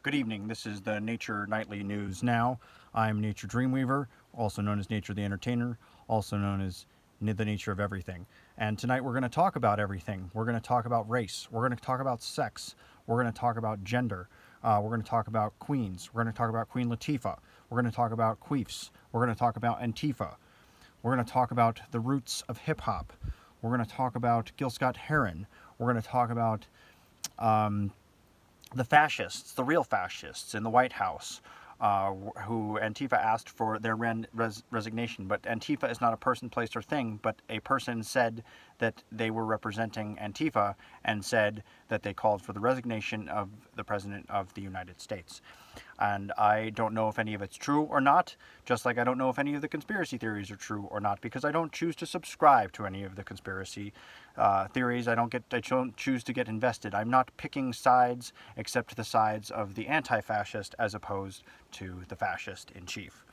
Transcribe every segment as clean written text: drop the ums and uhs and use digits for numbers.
Good evening. This is the Nature Nightly News Now. I'm Nature Dreamweaver, also known as Nature the Entertainer, also known as the Nature of Everything. And tonight we're going to talk about everything. We're going to talk about race. We're going to talk about sex. We're going to talk about gender. We're going to talk about queens. We're going to talk about Queen Latifah. We're going to talk about queefs. We're going to talk about Antifa. We're going to talk about the roots of hip hop. We're going to talk about Gil Scott Heron. We're going to talk about the fascists, the real fascists in the White House, who Antifa asked for their resignation. But Antifa is not a person, place, or thing, but a person said that they were representing Antifa and said that they called for the resignation of the President of the United States. And I don't know if any of it's true or not, just like I don't know if any of the conspiracy theories are true or not, because I don't choose to subscribe to any of the conspiracy theories. I don't choose to get invested. I'm not picking sides except the sides of the anti-fascist as opposed to the fascist in chief.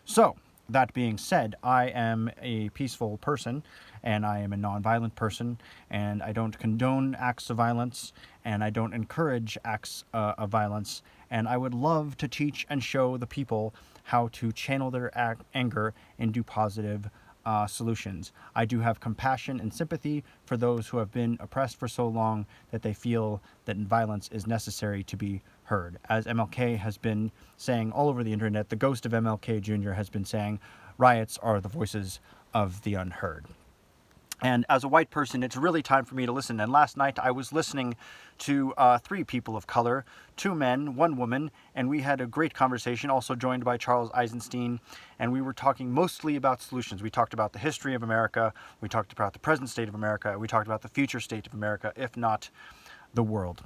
So, that being said, I am a peaceful person, and I am a nonviolent person, and I don't condone acts of violence, and I don't encourage acts of violence, and I would love to teach and show the people how to channel their anger into positive solutions. I do have compassion and sympathy for those who have been oppressed for so long that they feel that violence is necessary to be heard. As MLK has been saying all over the internet, the ghost of MLK Jr. has been saying, riots are the voices of the unheard. And as a white person, it's really time for me to listen. And last night I was listening to 3 people of color, 2 men, 1 woman, and we had a great conversation, also joined by Charles Eisenstein. And we were talking mostly about solutions. We talked about the history of America. We talked about the present state of America. We talked about the future state of America, if not the world.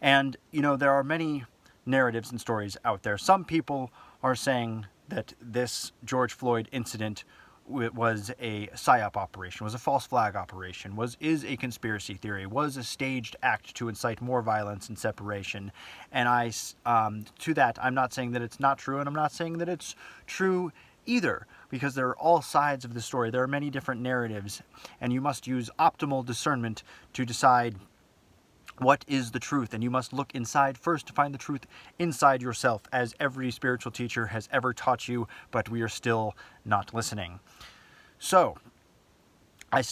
And, you know, there are many narratives and stories out there. Some people are saying that this George Floyd incident was a PSYOP operation, was a false flag operation, is a conspiracy theory, was a staged act to incite more violence and separation. And to that, I'm not saying that it's not true, and I'm not saying that it's true either, because there are all sides of the story. There are many different narratives, and you must use optimal discernment to decide what is the truth, and you must look inside first to find the truth inside yourself, as every spiritual teacher has ever taught you, but we are still not listening. So,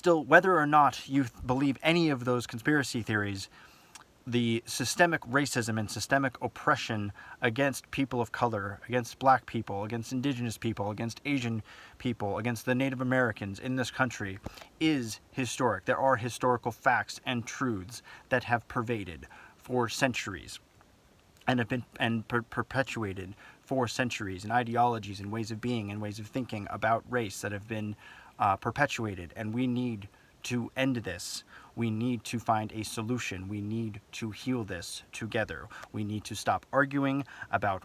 whether or not you believe any of those conspiracy theories, the systemic racism and systemic oppression against people of color, against black people, against indigenous people, against Asian people, against the Native Americans in this country is historic. There are historical facts and truths that have pervaded for centuries and have been perpetuated for centuries, and ideologies and ways of being and ways of thinking about race that have been perpetuated. And we need to end this. We need to find a solution. We need to heal this together. We need to stop arguing about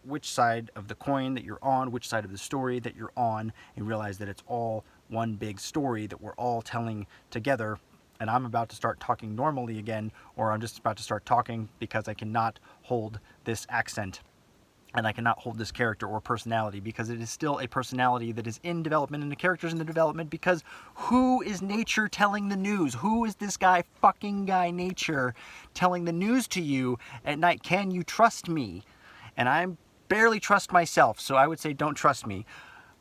which side of the coin that you're on, which side of the story that you're on, and realize that it's all one big story that we're all telling together. And I'm about to start talking normally again, or I'm just about to start talking because I cannot hold this accent. And I cannot hold this character or personality, because it is still a personality that is in development, and the character's in the development, because who is Nature telling the news? Who is this fucking guy Nature telling the news to you at night? Can you trust me? And I barely trust myself, so I would say don't trust me,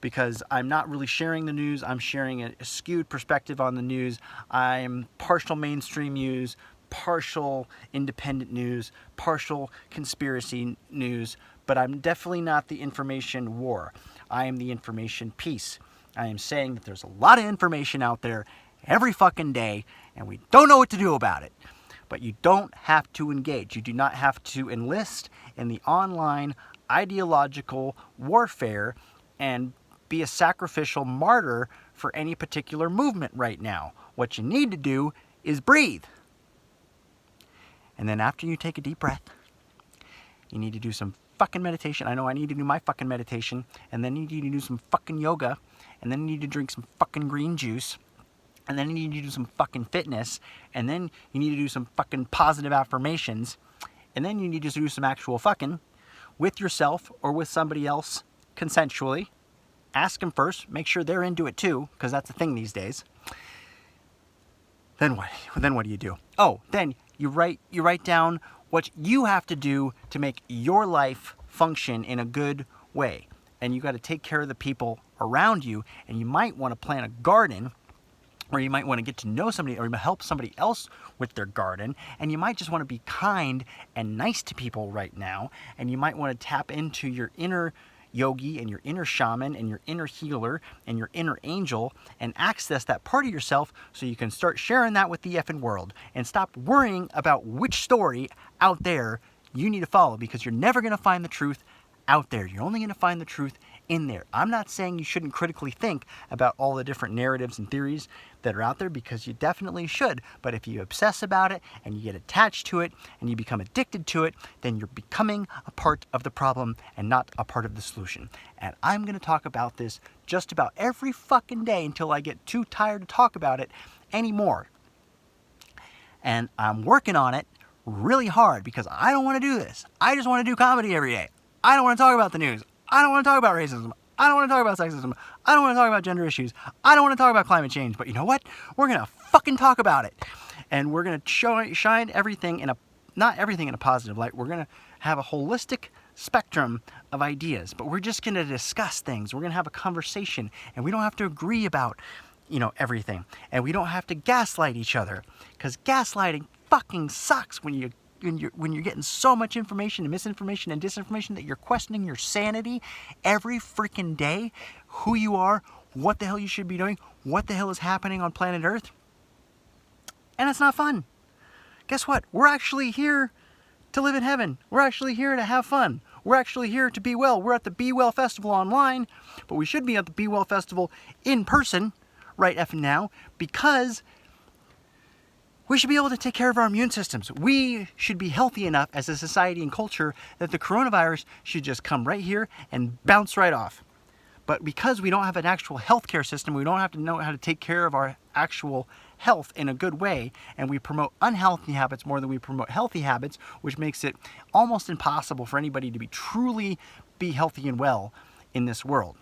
because I'm not really sharing the news. I'm sharing a skewed perspective on the news. I'm partial mainstream news, partial independent news, partial conspiracy news, but I'm definitely not the information war. I am the information peace. I am saying that there's a lot of information out there every fucking day, and we don't know what to do about it. But you don't have to engage. You do not have to enlist in the online ideological warfare and be a sacrificial martyr for any particular movement right now. What you need to do is breathe. And then after you take a deep breath, you need to do some fucking meditation. I know I need to do my fucking meditation. And then you need to do some fucking yoga. And then you need to drink some fucking green juice. And then you need to do some fucking fitness. And then you need to do some fucking positive affirmations. And then you need to do some actual fucking with yourself or with somebody else consensually. Ask them first. Make sure they're into it too, because that's a thing these days. Then what? Then what do you do? Oh, then you write down what you have to do to make your life function in a good way. And you got to take care of the people around you, and you might want to plant a garden, or you might want to get to know somebody, or you might help somebody else with their garden, and you might just want to be kind and nice to people right now, and you might want to tap into your inner yogi and your inner shaman and your inner healer and your inner angel and access that part of yourself so you can start sharing that with the effing world and stop worrying about which story out there you need to follow, because you're never going to find the truth out there. You're only going to find the truth in there. I'm not saying you shouldn't critically think about all the different narratives and theories that are out there, because you definitely should. But if you obsess about it and you get attached to it and you become addicted to it, then you're becoming a part of the problem and not a part of the solution. And I'm going to talk about this just about every fucking day until I get too tired to talk about it anymore. And I'm working on it really hard, because I don't want to do this. I just want to do comedy every day. I don't want to talk about the news. I don't want to talk about racism. I don't want to talk about sexism. I don't want to talk about gender issues. I don't want to talk about climate change. But you know what? We're going to fucking talk about it. And we're going to shine everything in not everything in a positive light. We're going to have a holistic spectrum of ideas. But we're just going to discuss things. We're going to have a conversation. And we don't have to agree about, everything. And we don't have to gaslight each other. Because gaslighting fucking sucks when you're getting so much information and misinformation and disinformation that you're questioning your sanity every freaking day, who you are, what the hell you should be doing, what the hell is happening on planet Earth. And it's not fun. Guess what? We're actually here to live in heaven. We're actually here to have fun. We're actually here to be well. We're at the Be Well Festival online, but we should be at the Be Well Festival in person right effing now, because we should be able to take care of our immune systems. We should be healthy enough as a society and culture that the coronavirus should just come right here and bounce right off. But because we don't have an actual healthcare system, we don't have to know how to take care of our actual health in a good way, and we promote unhealthy habits more than we promote healthy habits, which makes it almost impossible for anybody to truly be healthy and well in this world.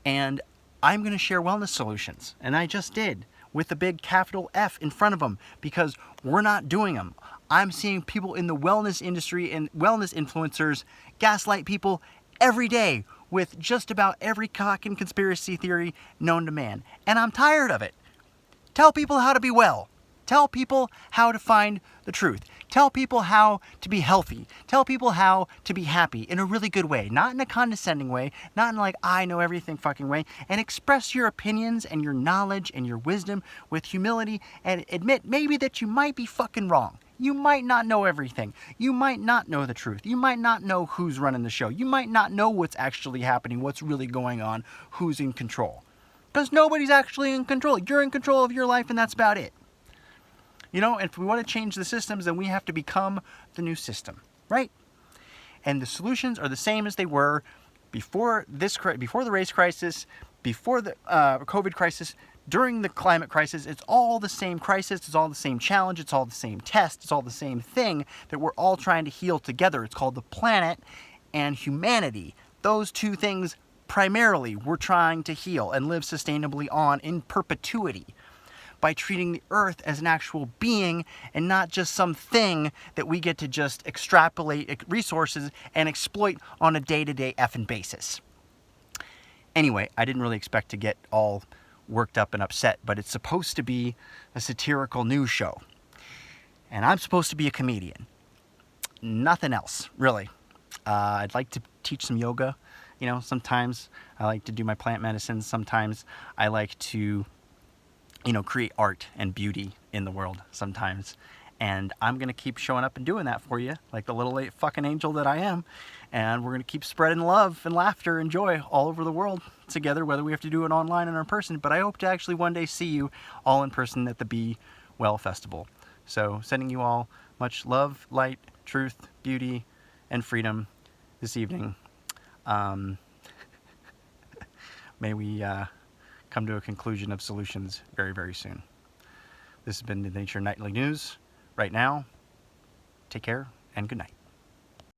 And I'm going to share wellness solutions, and I just did, with the big capital F in front of them, because we're not doing them. I'm seeing people in the wellness industry and wellness influencers gaslight people every day with just about every cock and conspiracy theory known to man. And I'm tired of it. Tell people how to be well. Tell people how to find the truth. Tell people how to be healthy. Tell people how to be happy in a really good way. Not in a condescending way. Not in like, I know everything fucking way. And express your opinions and your knowledge and your wisdom with humility, and admit maybe that you might be fucking wrong. You might not know everything. You might not know the truth. You might not know who's running the show. You might not know what's actually happening, what's really going on, who's in control. Because nobody's actually in control. You're in control of your life, and that's about it. If we want to change the systems, then we have to become the new system, right? And the solutions are the same as they were before the race crisis, before the COVID crisis, during the climate crisis. It's all the same crisis. It's all the same challenge. It's all the same test. It's all the same thing that we're all trying to heal together. It's called the planet and humanity. Those two things primarily we're trying to heal and live sustainably on in perpetuity, by treating the earth as an actual being and not just some thing that we get to just extrapolate resources and exploit on a day-to-day effing basis. Anyway, I didn't really expect to get all worked up and upset, but it's supposed to be a satirical news show. And I'm supposed to be a comedian. Nothing else, really. I'd like to teach some yoga. Sometimes I like to do my plant medicine. Sometimes I like to create art and beauty in the world sometimes. And I'm going to keep showing up and doing that for you, like the little late fucking angel that I am. And we're going to keep spreading love and laughter and joy all over the world together, whether we have to do it online or in person. But I hope to actually one day see you all in person at the Be Well Festival. So sending you all much love, light, truth, beauty, and freedom this evening. May we come to a conclusion of solutions very, very soon. This has been the Nature Nightly News. Right now, take care and good night.